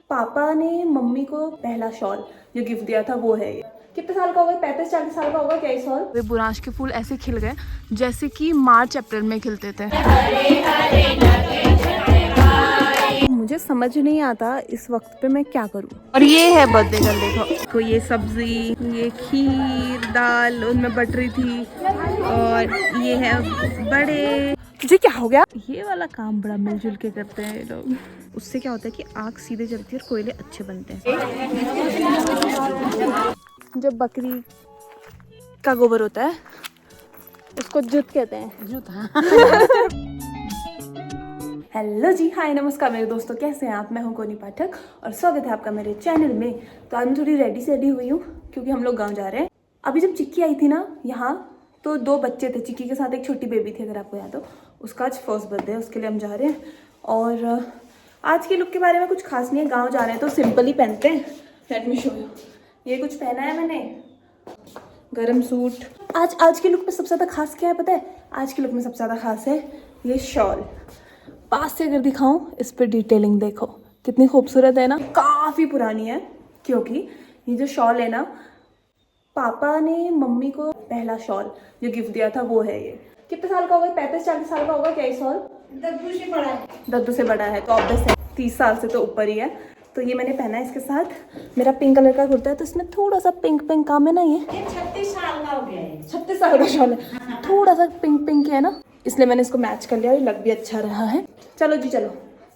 पापा ने मम्मी को पहला शॉल जो गिफ्ट दिया था वो है ये। कितने साल का होगा? 35-40 साल का होगा क्या ये शॉल? वे बुरांश के फूल ऐसे खिल गए जैसे कि मार्च अप्रैल में खिलते थे। मुझे समझ नहीं आता इस वक्त पे मैं क्या करूं। और ये है बर्थडे गर्ल, देखो ये सब्जी, ये खीर, दाल उनमें बट रही थी, और ये है बड़े। तुझे क्या हो गया? ये वाला काम बड़ा मिलजुल के करते हैं ये लोग। उससे क्या होता है कि आग सीधे जलती है और कोयले अच्छे बनते हैं। जब बकरी का गोबर होता है उसको जुत कहते हैं। जुत, हाँ। हेलो जी, हाय, नमस्कार मेरे दोस्तों, कैसे हैं आप? मैं हूं कोनी पाठक और स्वागत है आपका मेरे चैनल में। तो आज मैं थोड़ी रेडी हुई हूँ क्योंकि हम लोग गांव जा रहे हैं। अभी जब चिक्की आई थी ना यहाँ, तो 2 बच्चे थे चिक्की के साथ, एक छोटी बेबी थी अगर आपको याद हो। उसका आज फर्स्ट बर्थडे है, उसके लिए हम जा रहे हैं। और आज के लुक के बारे में कुछ खास नहीं है, गाँव जा रहे हैं तो सिंपल ही पहनते हैं। Let me show you. ये कुछ पहना है मैंने, गरम सूट। आज के लुक में सबसे ज़्यादा खास क्या है पता है? आज के लुक में सबसे ज़्यादा खास है ये शॉल। पास से अगर दिखाऊं, इस पे डिटेलिंग देखो कितनी खूबसूरत है ना। काफ़ी पुरानी है क्योंकि ये जो शॉल है ना, पापा ने मम्मी को पहला शॉल जो गिफ्ट दिया था वो है ये। कितने साल का होगा? 35-40 साल का होगा क्या ये शॉल? दद्दू से बड़ा है। दद्दू से बड़ा है तो ऑब्वियस है 30 साल से तो ऊपर ही है। तो ये मैंने पहना है इसके साथ। मेरा पिंक कलर का कुर्ता है तो इसमें थोड़ा सा पिंक पिंक काम है ना। ये 36 साल का हो गया है। 36 साल का शॉल है, थोड़ा सा पिंक पिंक है ना, इसलिए मैंने इसको मैच कर लिया और लग भी अच्छा रहा है। चलो जी, चलो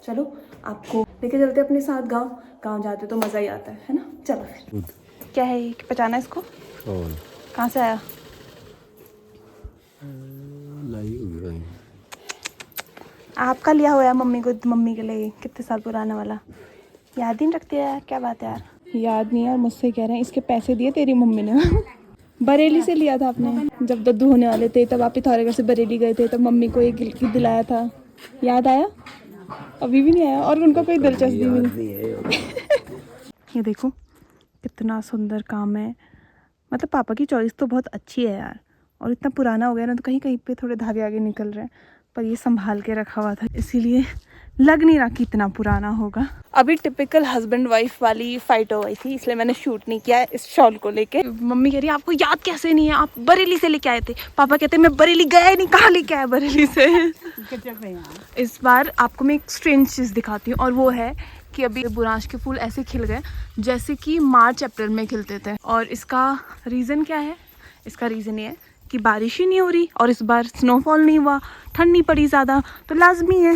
चलो आपको लेके चलते अपने साथ। गाँव जाते तो मज़ा ही आता है ना। चलो फिर। क्या है ये? पहचाना इसको? कहाँ से आया? आपका लिया हुआ है मम्मी को, मम्मी के लिए। कितने साल पुराना वाला, याद ही नहीं रखते यार। क्या बात है यार, याद नहीं यार। मुझसे कह रहे हैं इसके पैसे दिए तेरी मम्मी ने। बरेली से लिया था आपने, जब दद्दू होने वाले थे तब आप पिथौरागढ़ से बरेली गए थे, तब मम्मी को एक गिफ्ट दिलाया था। याद आया? अभी भी नहीं आया और उनको कोई दिलचस्पी भी नहीं। ये देखो कितना सुंदर काम है। मतलब पापा की चॉइस तो बहुत अच्छी है यार। और इतना पुराना हो गया ना तो कहीं कहीं पे थोड़े धागे आगे निकल रहे हैं, पर ये संभाल के रखा हुआ था इसीलिए लग नहीं रहा कि इतना पुराना होगा। अभी टिपिकल हस्बैंड वाइफ वाली फाइट हो गई थी, इसलिए मैंने शूट नहीं किया इस शॉल को लेके। मम्मी कह रही है आपको याद कैसे नहीं है, आप बरेली से लेके आए थे। पापा कहते हैं मैं बरेली गया ही नहीं, कहाँ लेके आया बरेली से। इस बार आपको मैं एक स्ट्रेंज चीज़ दिखाती हूँ, और वो है कि अभी बुरांश के फूल ऐसे खिल गए जैसे कि मार्च अप्रैल में खिलते थे। और इसका रीज़न क्या है? इसका रीज़न ये है कि बारिश ही नहीं हो रही और इस बार स्नोफॉल नहीं हुआ, ठंड नहीं पड़ी ज़्यादा, तो लाजमी है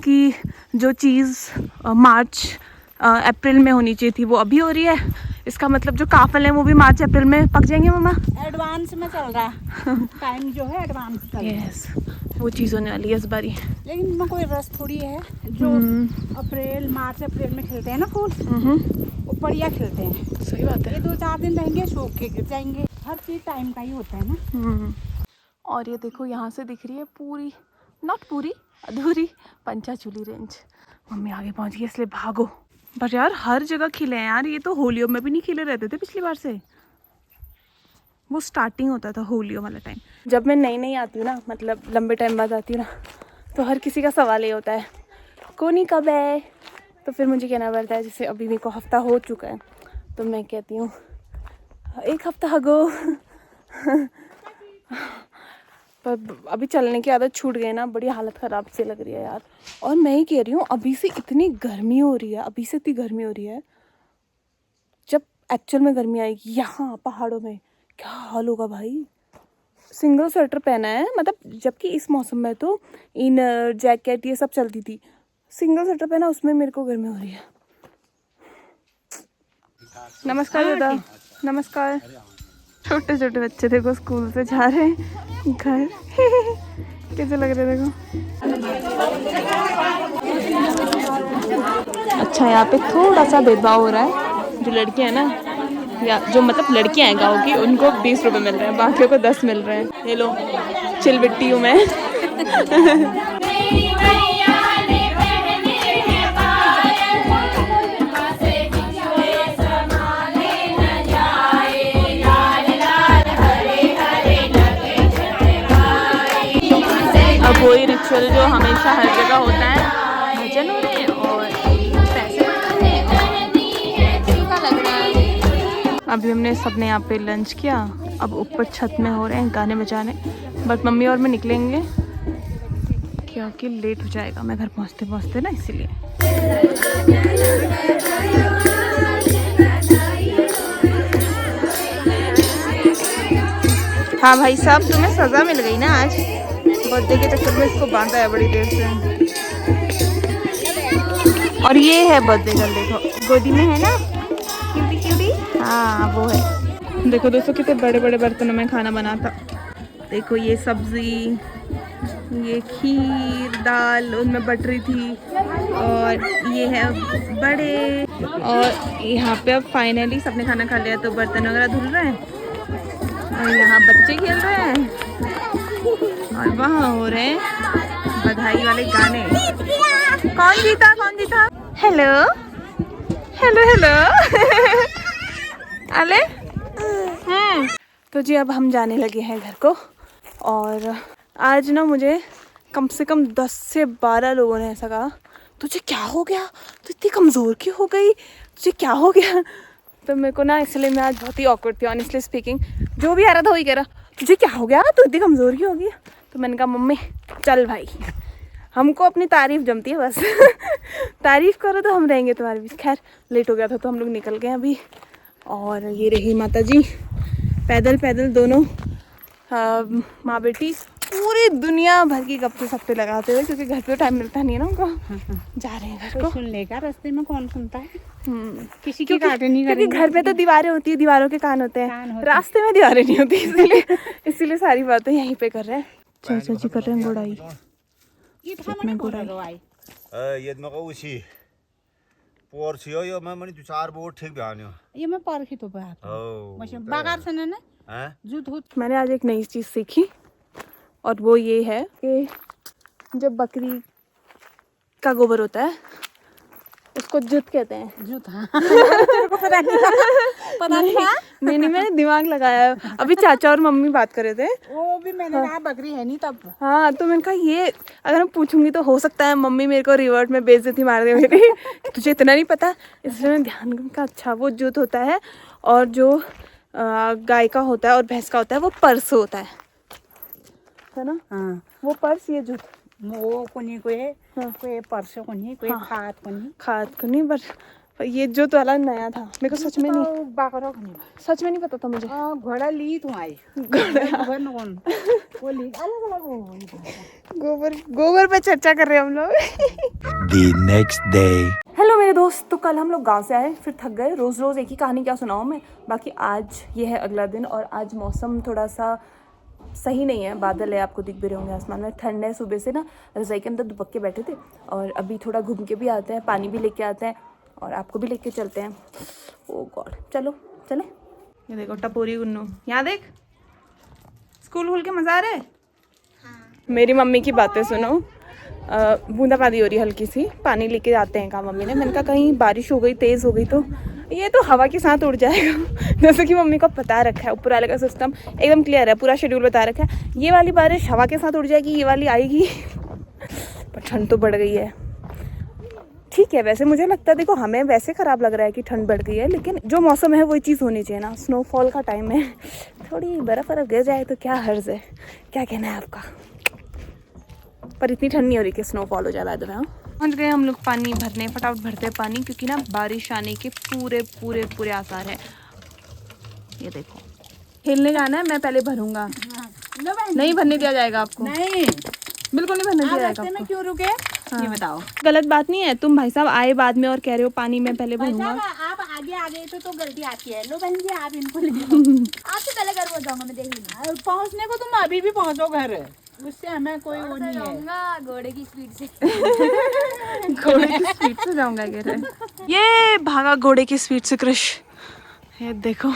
कि जो चीज़ मार्च अप्रैल में होनी चाहिए थी वो अभी हो रही है। इसका मतलब जो काफल है वो भी मार्च अप्रैल में पक जाएंगे मम्मा। एडवांस में चल रहा है टाइम, जो है एडवांस चल रहा है। यस, वो चीज़ होने वाली है इस बारी। लेकिन इनमें कोई रस थोड़ी है। जो अप्रैल मार्च अप्रैल में खिलते हैं ना फूल, वो बढ़िया खिलते हैं। सही बात है। ये 2-4 दिन रहेंगे, सूख के गिर जाएंगे। हर चीज़ टाइम का ही होता है ना। और ये देखो यहाँ से दिख रही है पूरी, नॉट पूरी, अधूरी पंचाचूली रेंज। मम्मी आगे पहुँच गई इसलिए भागो। पर यार हर जगह खिले हैं यार, ये तो होलियों में भी नहीं खिले रहते थे पिछली बार से। वो स्टार्टिंग होता था होलियों वाला टाइम। जब मैं नई आती हूँ ना, मतलब लंबे टाइम बाद आती हूँ ना, तो हर किसी का सवाल ये होता है कोनी कब है। तो फिर मुझे कहना पड़ता है, जैसे अभी मेरे को हफ्ता हो चुका है तो मैं कहती हूँ 1 हफ्ता अगो। पर अभी चलने की आदत छूट गई ना, बड़ी हालत ख़राब से लग रही है यार। और मैं ही कह रही हूँ अभी से इतनी गर्मी हो रही है, अभी से इतनी गर्मी हो रही है, जब एक्चुअल में गर्मी आएगी यहाँ पहाड़ों में क्या हाल होगा भाई। सिंगल स्वेटर पहना है, मतलब जबकि इस मौसम में तो इनर जैकेट ये सब चलती थी। सिंगल स्वेटर पहना, उसमें मेरे को गर्मी हो रही है। नमस्कार दादा, नमस्कार। छोटे छोटे बच्चे देखो स्कूल से जा रहे हैं घर। कैसे लग रहे देखो। अच्छा, यहाँ पे थोड़ा सा भेदभाव हो रहा है। जो लड़कियाँ हैं ना, या जो मतलब लड़कियाँ हैं गाँव की, उनको 20 रुपये मिल रहे हैं, बाकियों को 10 मिल रहे हैं। ये लो, चिलबिट्टी हूँ मैं। अब वही रिचुअल जो हमेशा हर जगह होता है, भजन हो रहे हैं और पैसे बंट रहे हैं। अभी हमने सबने यहाँ पे लंच किया, अब ऊपर छत में हो रहे हैं गाने बजाने, बट मम्मी और मैं निकलेंगे क्योंकि लेट हो जाएगा मैं घर पहुँचते पहुँचते ना, इसीलिए। हाँ भाई साहब, तुम्हें सज़ा मिल गई ना आज, बर्थडे के चक्कर में इसको बांधा है बड़ी देर से। और ये है बर्थडे गर्ल, देखो गोदी में है ना, क्यूटी क्यूटी, हाँ वो है। देखो दोस्तों कितने बड़े बड़े बर्तनों में खाना बना था। देखो ये सब्जी, ये खीर, दाल उनमें बटरी थी, और ये है बड़े, और यहाँ पे अब फाइनली सबने खाना खा लिया तो बर्तन वगैरह धुल रहे हैं, और यहाँ बच्चे खेल रहे हैं, और वहाँ हो रहे हैं बधाई वाले गाने। कौन जीता कौन जीता? हेलो हेलो हेलो अले तो जी अब हम जाने लगे हैं घर को। और आज ना मुझे कम से कम 10 से 12 लोगों ने ऐसा कहा, तुझे क्या हो गया, तू इतनी कमज़ोर क्यों हो गई, तुझे क्या हो गया। तो मेरे को ना इसलिए मैं आज बहुत ही ऑकवर्ड थी ऑनेस्टली स्पीकिंग। जो भी आ रहा था वही कह रहा, तुझे क्या हो गया, तू इतनी कमज़ोर क्यों हो गई। तो मैंने कहा मम्मी चल भाई, हमको अपनी तारीफ़ जमती है बस तारीफ़ करो तो हम रहेंगे तुम्हारे बीच। खैर लेट हो गया था तो हम लोग निकल गए अभी। और ये रही माता जी पैदल पैदल दोनों माँ बेटी पूरी दुनिया भर की गप्पे सप्पे लगाते हुए, क्योंकि घर पे टाइम मिलता नहीं है ना उनको। जा रहे हैं घर को। सुन लेगा, रास्ते में कौन सुनता है, किसी की क्योंकि काटे नहीं क्योंकि करेंगे। घर पे तो दीवारें होती है, दीवारों के कान होते कान हैं, होते रास्ते में दीवारें नहीं होती, इसीलिए सारी बातें यहीं पे कर रहे हैं। चाचा जी कर रहे हैं गुड़ाई। में गुड़ाई ये मको उसी पोर छियो यो मैं मनी 2-4 बोट ठीक बयान्यो ये मैं परखी तो बात ओ मशीन बागार से ना हैं जूत हो। मैंने आज एक नई चीज़ सीखी, और वो ये है कि जब बकरी का गोबर होता है उसको जुत कहते हैं। जूत हाँ तेरे को पता नहीं नहीं मैंने दिमाग लगाया। अभी चाचा और मम्मी बात कर रहे थे, वो भी मैंने कहा बकरी है नहीं तब। हाँ तो मैंने कहा ये अगर मैं पूछूंगी तो हो सकता है मम्मी मेरे को रिवर्ट में बेइज्जती मार दे मेरी तुझे इतना नहीं पता। इसलिए मैंने ध्यान का अच्छा वो जुत होता है, और जो गाय का होता है और भैंस का होता है वो पर्स होता है ना। हाँ वो पर्स ये जुत वो कोनी कोई हाँ। कोई परसों कोनी कोई हाँ। खाद कोनी खाद को नहीं, पर ये जुत वाला नया था मेरे को, सच में नहीं, बाकरो कोनी सच में नहीं पता था मुझे। घोड़ा ली तू आई घोड़ा कौन वो ली अलग अलग गोबर पे चर्चा कर रहे हैं हम लोग। The next day हेलो मेरे दोस्त, तो कल हम लोग गांव से आए, फिर थक गए। रोज़ रोज़ एक ही कहानी क्या सुनाऊँ मैं। बाकी आज ये है अगला दिन, और आज मौसम थोड़ा सा सही नहीं है, बादल है, आपको दिख भी रहे होंगे आसमान में, ठंड है। सुबह से ना रज़ाई के अंदर दुबक के बैठे थे, और अभी थोड़ा घूम के भी आते हैं, पानी भी लेके आते हैं, और आपको भी लेके चलते हैं। ओ गॉड, चलो चले। ये देखो टपोरी गुन्नू, यहाँ देख, स्कूल खुल के मज़ा आ रहा है। मेरी मम्मी की बातें सुनो। बूंदाबांदी हो रही हल्की सी, पानी लेके आते हैं कहा मम्मी ने। मैंने कहा कहीं बारिश हो गई, तेज़ हो गई तो ये तो हवा के साथ उड़ जाएगा जैसे कि मम्मी को बता रखा है, ऊपर वाले का सिस्टम एकदम क्लियर है, पूरा शेड्यूल बता रखा है। ये वाली बारिश हवा के साथ उड़ जाएगी, ये वाली आएगी पर ठंड तो बढ़ गई है। ठीक है, वैसे मुझे लगता है देखो हमें वैसे ख़राब लग रहा है कि ठंड बढ़ गई है, लेकिन जो मौसम है वही चीज़ होनी चाहिए ना। स्नोफॉल का टाइम है, थोड़ी बर्फ़ गिर जाए तो क्या हर्ज है। क्या कहना है आपका? पर इतनी ठंड नहीं हो रही कि स्नोफॉल हो जाए। बाद में पहुँच गए हम लोग पानी भरने, फटाफट भरते हैं पानी, क्योंकि ना बारिश आने के पूरे पूरे पूरे आसार है। ये देखो, खेलने जाना है, मैं पहले भरूंगा। नहीं भरने दिया जाएगा आपको, नहीं बिल्कुल नहीं भरने दिया जाएगा रास्ते में आपको। क्यों रुके ये बताओ। गलत बात नहीं है, तुम भाई साहब आए बाद में और कह रहे हो पानी मैं पहले भरूंगा। आप आगे आ गए तो गलती आपकी है। लो बहन जी आप इनको ले आपसे पहले घर पहुंचाऊंगा मैं, देख लूंगा। पहुंचने को तुम अभी भी पहुंचो घर, उससे हमें कोई वो नहीं है। घोड़े की स्पीड से घोड़े की स्पीड से जाऊंगा कह रहे। ये भागा घोड़े की स्पीड से कृष। ये देखो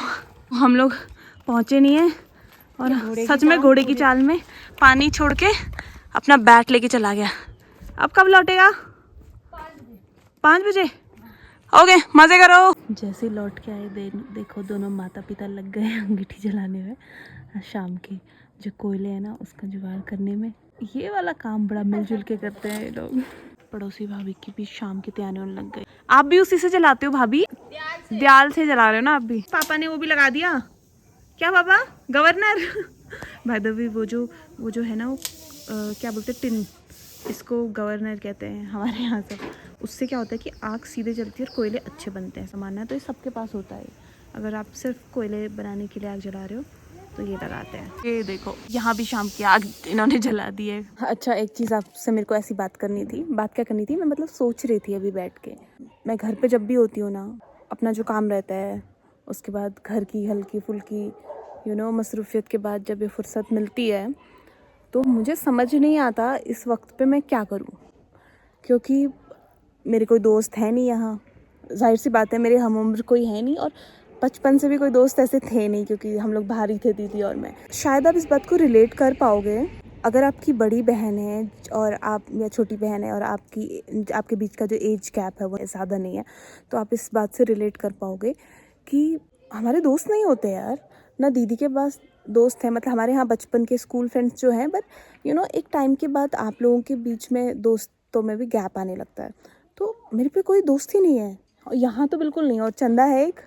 हम लोग पहुंचे नहीं है, और सच में घोड़े की चाल में पानी छोड़ के अपना बैट लेके चला गया। अब कब लौटेगा? 5 बजे। ओके, मजे करो। जैसे लौट के आए देखो दोनों माता पिता लग गए अंगीठी जलाने में। शाम के जो कोयले है ना उसका जुगाड़ करने में, ये वाला काम बड़ा मिलजुल के करते हैं ये लोग। पड़ोसी भाभी की भी शाम की तैयारी होने लग गई। आप भी उसी से जलाते हो भाभी? दयाल से जला रहे हो ना आप भी? पापा ने वो भी लगा दिया क्या पापा, गवर्नर? भाई द वे वो जो है ना वो क्या बोलते हैं, टिन, इसको गवर्नर कहते हैं हमारे यहाँ से। उससे क्या होता है कि आग सीधे जलती है और कोयले अच्छे बनते हैं, ऐसा मानना है। तो ये सबके पास होता है। अगर आप सिर्फ कोयले बनाने के लिए आग जला रहे हो तो ये लगाते हैं। ये देखो यहाँ भी शाम की आग इन्होंने जला दी है। अच्छा, एक चीज़ आपसे मेरे को ऐसी बात करनी थी। बात क्या करनी थी, मैं मतलब सोच रही थी अभी बैठ के, मैं घर पे जब भी होती हूँ ना, अपना जो काम रहता है, उसके बाद घर की हल्की फुल्की मसरूफियत के बाद जब ये फुर्सत मिलती है, तो मुझे समझ नहीं आता इस वक्त पे मैं क्या करूँ। क्योंकि मेरे कोई दोस्त है नहीं यहाँ, जाहिर सी बात है मेरे हम उम्र कोई है नहीं, और बचपन से भी कोई दोस्त ऐसे थे नहीं, क्योंकि हम लोग बाहर ही थे दीदी और मैं। शायद आप इस बात को रिलेट कर पाओगे अगर आपकी बड़ी बहन है और आप, या छोटी बहन है और आपके बीच का जो एज गैप है वो ज़्यादा नहीं है, तो आप इस बात से रिलेट कर पाओगे कि हमारे दोस्त नहीं होते यार। ना दीदी के पास दोस्त हैं, मतलब हमारे यहाँ बचपन के स्कूल फ्रेंड्स जो हैं, बट एक टाइम के बाद आप लोगों के बीच में दोस्तों में भी गैप आने लगता है। तो मेरे पे कोई दोस्त ही नहीं है, और यहाँ तो बिल्कुल नहीं। और चंदा है एक,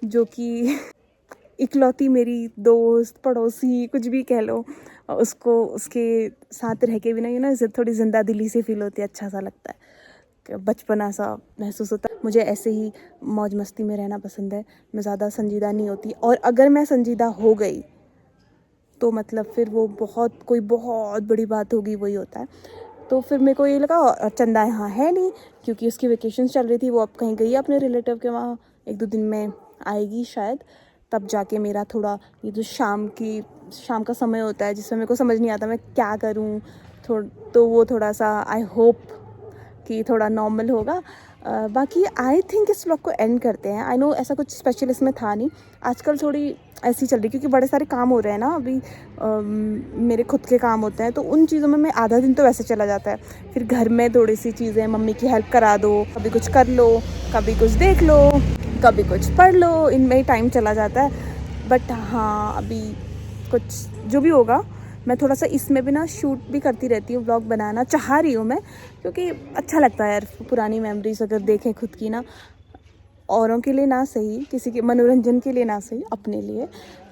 जो कि इकलौती मेरी दोस्त, पड़ोसी, कुछ भी कह लो, उसको उसके साथ रह के भी ना थोड़ी जिंदा दिली से फील होती है, अच्छा सा लगता है, बचपना सा महसूस होता है। मुझे ऐसे ही मौज मस्ती में रहना पसंद है, मैं ज़्यादा संजीदा नहीं होती, और अगर मैं संजीदा हो गई तो मतलब फिर वो कोई बहुत बड़ी बात होगी, वही होता है। तो फिर मेरे को ये लगा, और चंदा यहाँ है नहीं क्योंकि उसकी वेकेशन चल रही थी, वो अब कहीं गई अपने रिलेटिव के वहाँ, 1-2 दिन में आएगी शायद, तब जाके मेरा थोड़ा ये जो शाम का समय होता है जिसमें मेरे को समझ नहीं आता मैं क्या करूँ, तो वो थोड़ा सा आई होप कि थोड़ा नॉर्मल होगा। बाकी आई थिंक इस व्लॉग को एंड करते हैं। आई नो ऐसा कुछ स्पेशल इसमें था नहीं, आजकल थोड़ी ऐसी चल रही, क्योंकि बड़े सारे काम हो रहे हैं ना अभी, मेरे खुद के काम होते हैं, तो उन चीज़ों में मैं आधा दिन तो वैसे चला जाता है। फिर घर में थोड़ी सी चीज़ें, मम्मी की हेल्प करा दो, कभी कुछ कर लो, कभी कुछ देख लो, कभी कुछ पढ़ लो, इनमें ही टाइम चला जाता है। बट हाँ, अभी कुछ जो भी होगा, मैं थोड़ा सा इसमें भी ना शूट भी करती रहती हूँ, व्लॉग बनाना चाह रही हूँ मैं, क्योंकि अच्छा लगता है यार, पुरानी मेमोरीज अगर देखें खुद की ना, औरों के लिए ना सही, किसी के मनोरंजन के लिए ना सही, अपने लिए।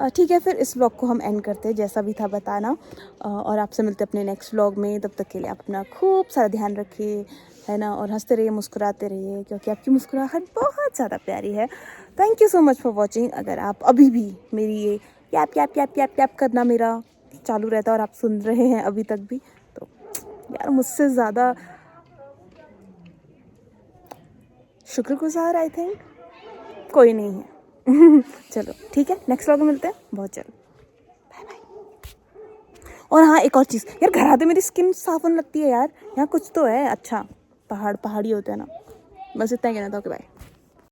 ठीक है, फिर इस व्लॉग को हम एंड करते हैं, जैसा भी था बताना, और आपसे मिलते हैं अपने नेक्स्ट व्लॉग में। तब तक के लिए आप अपना खूब सारा ध्यान रखिए, है ना, और हंसते रहिए, मुस्कुराते रहिए, क्योंकि आपकी मुस्कुराहट बहुत ज़्यादा प्यारी है। Thank you so much for watching. अगर आप अभी भी मेरी ये याप याप याप याप याप करना मेरा चालू रहता है और आप सुन रहे हैं अभी तक भी, तो यार मुझसे ज़्यादा शुक्रगुजार आई थिंक कोई नहीं है। चलो ठीक है, नेक्स्ट व्लॉग में मिलते हैं बहुत जल्द। Bye bye. और हाँ, एक और चीज़ यार, घर आते मेरी स्किन साफ होने लगती है यार, यहाँ कुछ तो है अच्छा, पहाड़ी होते हैं ना, बस इतना ही कहना था। Okay bye.